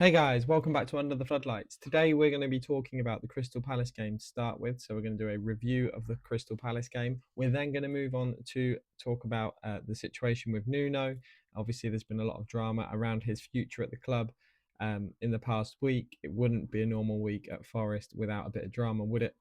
Hey guys, welcome back to Under the Floodlights. Today we're going to be talking about the Crystal Palace game to start with. So we're going to do a review of the Crystal Palace game. We're then going to move on to talk about the situation with Nuno. Obviously, there's been a lot of drama around his future at the club in the past week. It wouldn't be a normal week at Forest without a bit of drama, would it?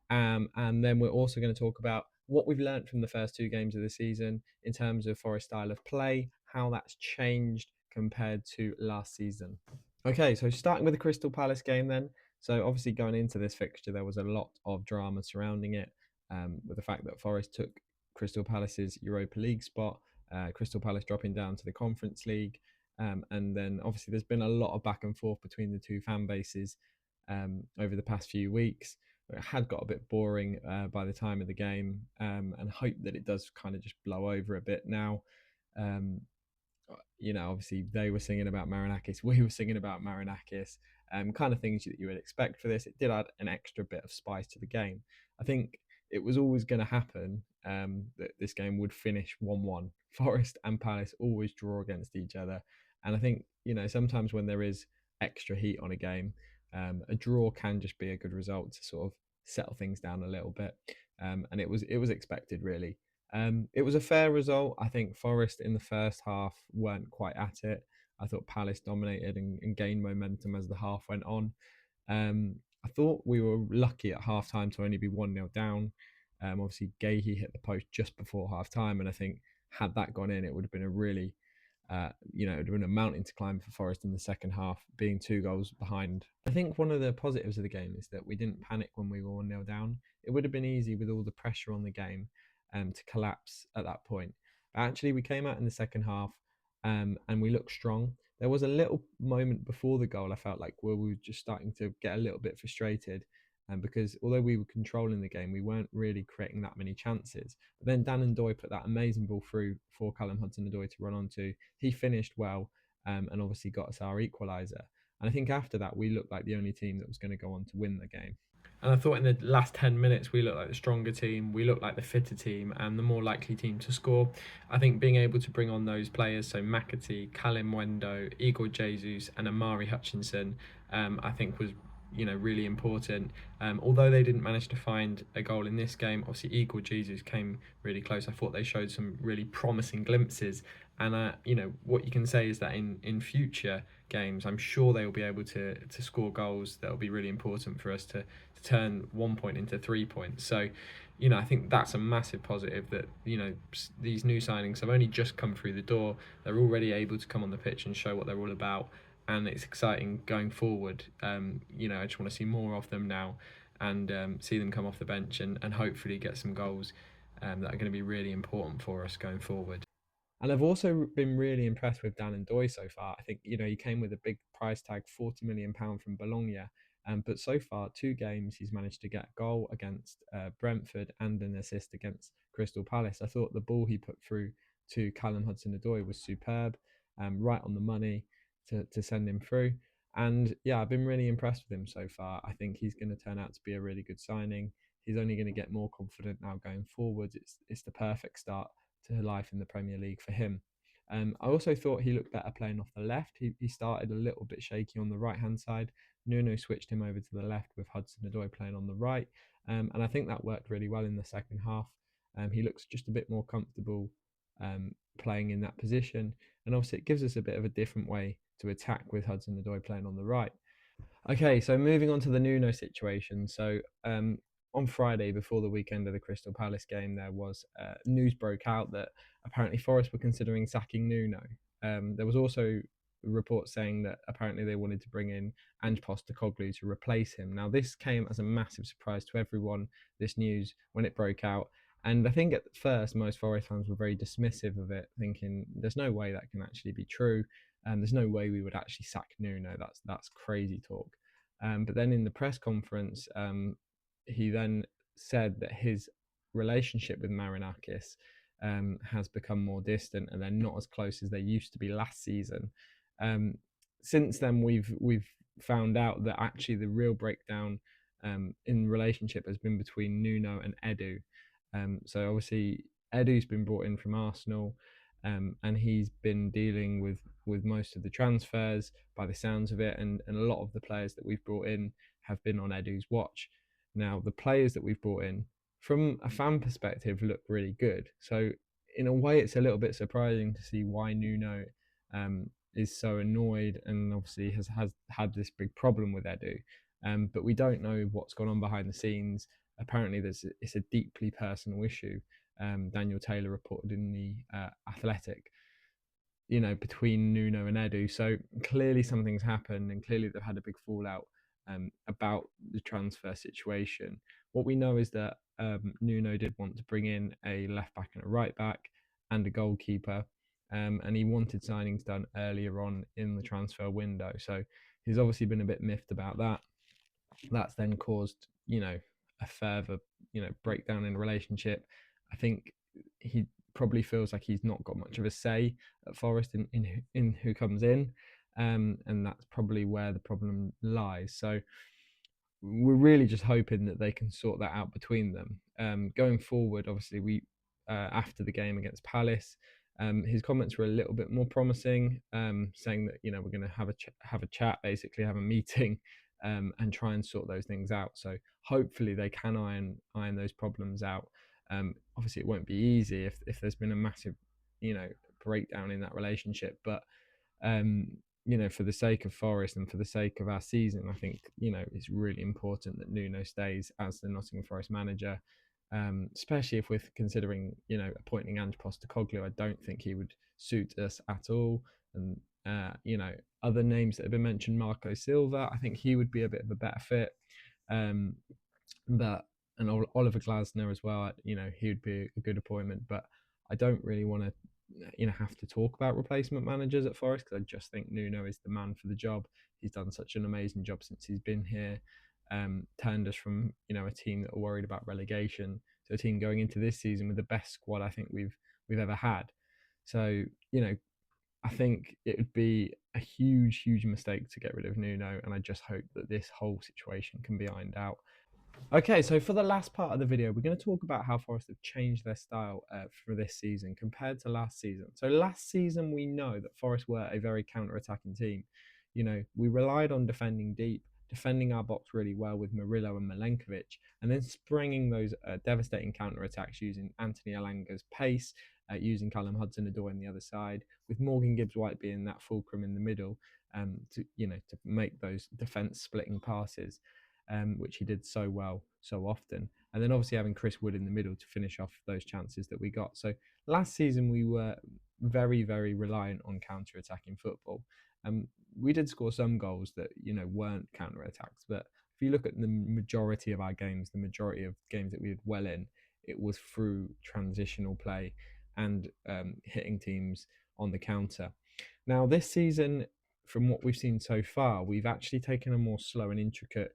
And then we're also going to talk about what we've learned from the first two games of the season in terms of Forest style of play, how that's changed compared to last season. Okay, so starting with the Crystal Palace game then. So obviously going into this fixture, there was a lot of drama surrounding it, with the fact that Forest took Crystal Palace's Europa League spot, Crystal Palace dropping down to the Conference League, and then obviously there's been a lot of back and forth between the two fan bases over the past few weeks. It had got a bit boring by the time of the game, and hope that it does kind of just blow over a bit now. Um, Obviously they were singing about Marinakis, we were singing about Marinakis, kind of things that you would expect for this. It did add an extra bit of spice to the game. I think it was always going to happen that this game would finish 1-1. Forest and Palace always draw against each other. And I think, sometimes when there is extra heat on a game, a draw can just be a good result to sort of settle things down a little bit. And it was expected, really. It was a fair result. I think Forest in the first half weren't quite at it. I thought Palace dominated and gained momentum as the half went on. I thought we were lucky at half time to only be 1-0 down. Obviously, Gahey hit the post just before half time, and I think had that gone in, it would have been a really, it would have been a mountain to climb for Forest in the second half, being 2 goals behind. I think one of the positives of the game is that we didn't panic when we were 1-0 down. It would have been easy with all the pressure on the game to collapse at that point. But actually, we came out in the second half and we looked strong. There was a little moment before the goal, I felt like, where we were just starting to get a little bit frustrated. Because although we were controlling the game, we weren't really creating that many chances. But then Dan and Doy put that amazing ball through for Callum Hudson-Odoi to run onto. He finished well and obviously got us our equaliser. And I think after that, we looked like the only team that was going to go on to win the game. And I thought in the last 10 minutes, we looked like the stronger team, we looked like the fitter team, and the more likely team to score. I think being able to bring on those players, so McAtee, Callum Wendo, Igor Jesus, and Amari Hutchinson, I think was really important. Although they didn't manage to find a goal in this game, obviously Igor Jesus came really close. I thought they showed some really promising glimpses. And what you can say is that in future games, I'm sure they will be able to score goals that will be really important for us to turn 1 point into 3 points. So, I think that's a massive positive that, these new signings have only just come through the door. They're already able to come on the pitch and show what they're all about. And it's exciting going forward. I just want to see more of them now and see them come off the bench and hopefully get some goals that are going to be really important for us going forward. And I've also been really impressed with Dan and Doy so far. I think, he came with a big price tag, £40 million from Bologna. But so far, 2 games, he's managed to get a goal against Brentford and an assist against Crystal Palace. I thought the ball he put through to Callum Hudson-Odoi was superb, right on the money to send him through. And yeah, I've been really impressed with him so far. I think he's going to turn out to be a really good signing. He's only going to get more confident now going forward. It's the perfect start to life in the Premier League for him. I also thought he looked better playing off the left. He started a little bit shaky on the right hand side. Nuno switched him over to the left with Hudson-Odoi playing on the right. And I think that worked really well in the second half. He looks just a bit more comfortable playing in that position. And obviously, it gives us a bit of a different way to attack with Hudson-Odoi playing on the right. Okay, so moving on to the Nuno situation. So on Friday, before the weekend of the Crystal Palace game, there was news broke out that apparently Forest were considering sacking Nuno. There was also reports saying that apparently they wanted to bring in Ange Postecoglou to replace him. Now, this came as a massive surprise to everyone, this news, when it broke out. And I think at first, most Forest fans were very dismissive of it, thinking there's no way that can actually be true. There's no way we would actually sack Nuno. That's crazy talk. But then in the press conference, he then said that his relationship with Marinakis has become more distant, and they're not as close as they used to be last season. Um, since then, we've found out that actually the real breakdown in relationship has been between Nuno and Edu. So obviously Edu's been brought in from Arsenal, and he's been dealing with with most of the transfers by the sounds of it, and a lot of the players that we've brought in have been on Edu's watch. Now, the players that we've brought in, from a fan perspective, look really good. So in a way, it's a little bit surprising to see why Nuno is so annoyed and obviously has had this big problem with Edu. But we don't know what's gone on behind the scenes. Apparently, it's a deeply personal issue. Daniel Taylor reported in the Athletic, between Nuno and Edu. So clearly something's happened, and clearly they've had a big fallout about the transfer situation. What we know is that Nuno did want to bring in a left back and a right back and a goalkeeper, and he wanted signings done earlier on in the transfer window. So he's obviously been a bit miffed about that. That's then caused, a further, breakdown in the relationship. I think he probably feels like he's not got much of a say at Forest in who comes in, and that's probably where the problem lies. So we're really just hoping that they can sort that out between them. Going forward, obviously, we after the game against Palace, his comments were a little bit more promising, saying that we're going to have a chat, basically have a meeting, and try and sort those things out. So hopefully they can iron those problems out. Obviously, it won't be easy if there's been a massive breakdown in that relationship, but for the sake of Forest and for the sake of our season, I think it's really important that Nuno stays as the Nottingham Forest manager, especially if we're considering appointing Ange Postecoglou. I don't think he would suit us at all. And other names that have been mentioned, Marco Silva, I think he would be a bit of a better fit. But and Oliver Glasner as well, he would be a good appointment. But I don't really want to have to talk about replacement managers at Forest, because I just think Nuno is the man for the job. He's done such an amazing job since he's been here. Turned us from a team that were worried about relegation to a team going into this season with the best squad I think we've ever had. So I think it would be a huge mistake to get rid of Nuno, and I just hope that this whole situation can be ironed out. Okay, so for the last part of the video, we're going to talk about how Forest have changed their style for this season compared to last season. So last season, we know that Forest were a very counter-attacking team. We relied on defending deep, defending our box really well with Murillo and Milenkovic, and then springing those devastating counter-attacks using Anthony Elanga's pace, using Callum Hudson-Odoi on the other side, with Morgan Gibbs-White being that fulcrum in the middle, to make those defence-splitting passes. Which he did so well so often, and then obviously having Chris Wood in the middle to finish off those chances that we got. So last season we were very reliant on counter-attacking football. We did score some goals that weren't counter-attacks, but if you look at the majority of our games, the majority of games that we did well in, it was through transitional play and hitting teams on the counter. Now this season, from what we've seen so far, we've actually taken a more slow and intricate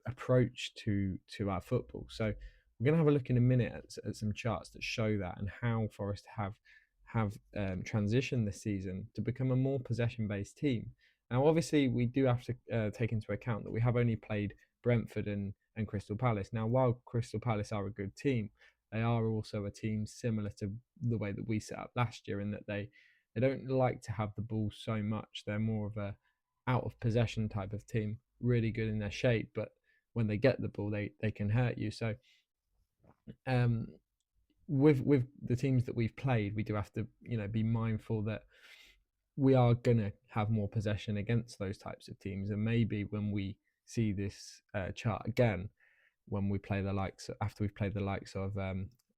approach to our football. So we're going to have a look in a minute at some charts that show that, and how Forest have transitioned this season to become a more possession-based team. Now, obviously, we do have to take into account that we have only played Brentford and Crystal Palace. Now, while Crystal Palace are a good team, they are also a team similar to the way that we set up last year, in that they don't like to have the ball so much. They're more of a out of possession type of team, really good in their shape, but when they get the ball, they can hurt you. So with the teams that we've played, we do have to be mindful that we are gonna have more possession against those types of teams. And maybe when we see this chart again, when we play after we've played the likes of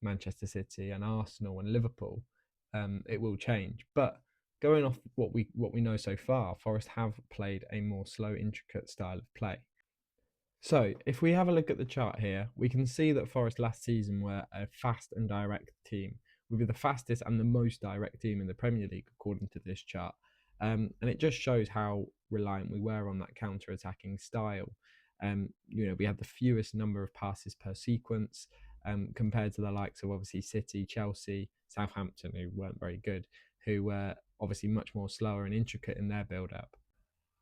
Manchester City and Arsenal and Liverpool, it will change. But going off what we know so far, Forest have played a more slow, intricate style of play. So if we have a look at the chart here, we can see that Forest last season were a fast and direct team. We were the fastest and the most direct team in the Premier League, according to this chart. And it just shows how reliant we were on that counter-attacking style. We had the fewest number of passes per sequence, compared to the likes of obviously City, Chelsea, Southampton, who weren't very good, who were obviously much more slower and intricate in their build-up.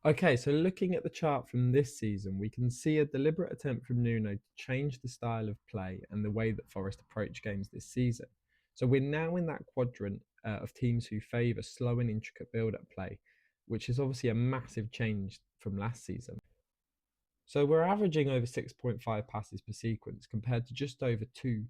Okay, so looking at the chart from this season, we can see a deliberate attempt from Nuno to change the style of play and the way that Forest approach games this season. So we're now in that quadrant of teams who favour slow and intricate build-up play, which is obviously a massive change from last season. So we're averaging over 6.5 passes per sequence compared to just over 2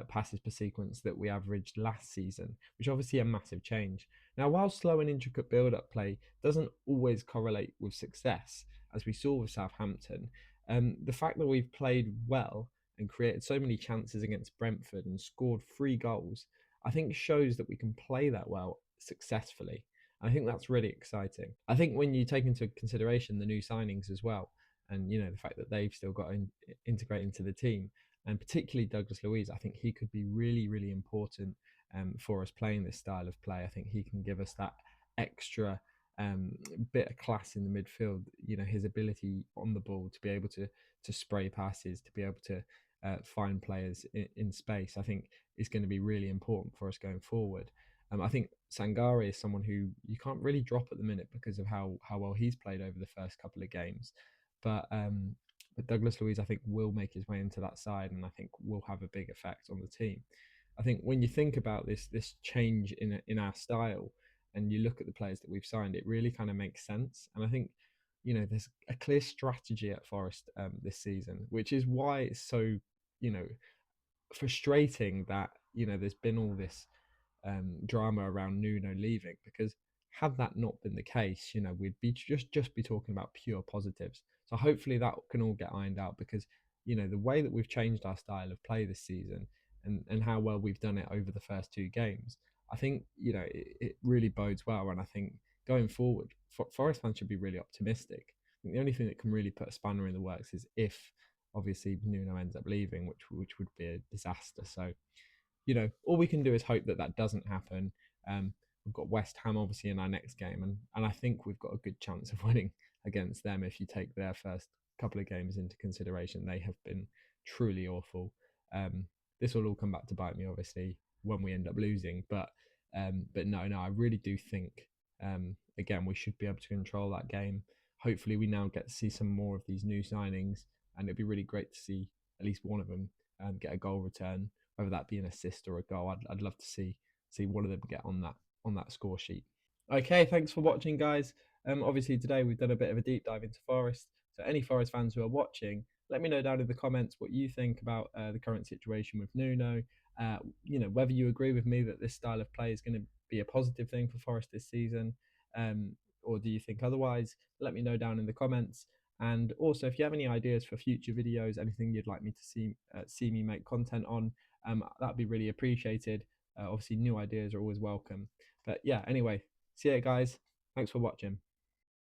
passes per sequence that we averaged last season, which obviously a massive change. Now, while slow and intricate build-up play doesn't always correlate with success, as we saw with Southampton, the fact that we've played well and created so many chances against Brentford and scored 3 goals, I think shows that we can play that well successfully. I think that's really exciting. I think when you take into consideration the new signings as well, and the fact that they've still got to integrate into the team, and particularly Douglas Luiz, I think he could be really, really important for us playing this style of play. I think he can give us that extra bit of class in the midfield. His ability on the ball to be able to spray passes, to be able to find players in space, I think is going to be really important for us going forward. I think Sangare is someone who you can't really drop at the minute because of how well he's played over the first couple of games. But Douglas Luiz, I think, will make his way into that side, and I think will have a big effect on the team. I think when you think about this change in our style, and you look at the players that we've signed, it really kind of makes sense. And I think there's a clear strategy at Forest this season, which is why it's so frustrating that there's been all this drama around Nuno leaving, because had that not been the case, we'd be just be talking about pure positives. So hopefully that can all get ironed out, because the way that we've changed our style of play this season, and how well we've done it over the first 2 games, I think it really bodes well. And I think going forward, Forest fans should be really optimistic. I think the only thing that can really put a spanner in the works is if obviously Nuno ends up leaving, which would be a disaster. So all we can do is hope that that doesn't happen. We've got West Ham obviously in our next game, and I think we've got a good chance of winning against them if you take their first couple of games into consideration. They have been truly awful. This will all come back to bite me obviously when we end up losing, but no, I really do think again we should be able to control that game. Hopefully we now get to see some more of these new signings, and it'd be really great to see at least one of them get a goal return, whether that be an assist or a goal. I'd love to see one of them get on that score sheet. Okay, thanks for watching, guys. Obviously today we've done a bit of a deep dive into Forest. So any Forest fans who are watching, let me know down in the comments what you think about the current situation with Nuno. Whether you agree with me that this style of play is going to be a positive thing for Forest this season, or do you think otherwise? Let me know down in the comments. And also, if you have any ideas for future videos, anything you'd like me to see me make content on, that'd be really appreciated. Obviously, new ideas are always welcome. But yeah, anyway, see you guys. Thanks for watching.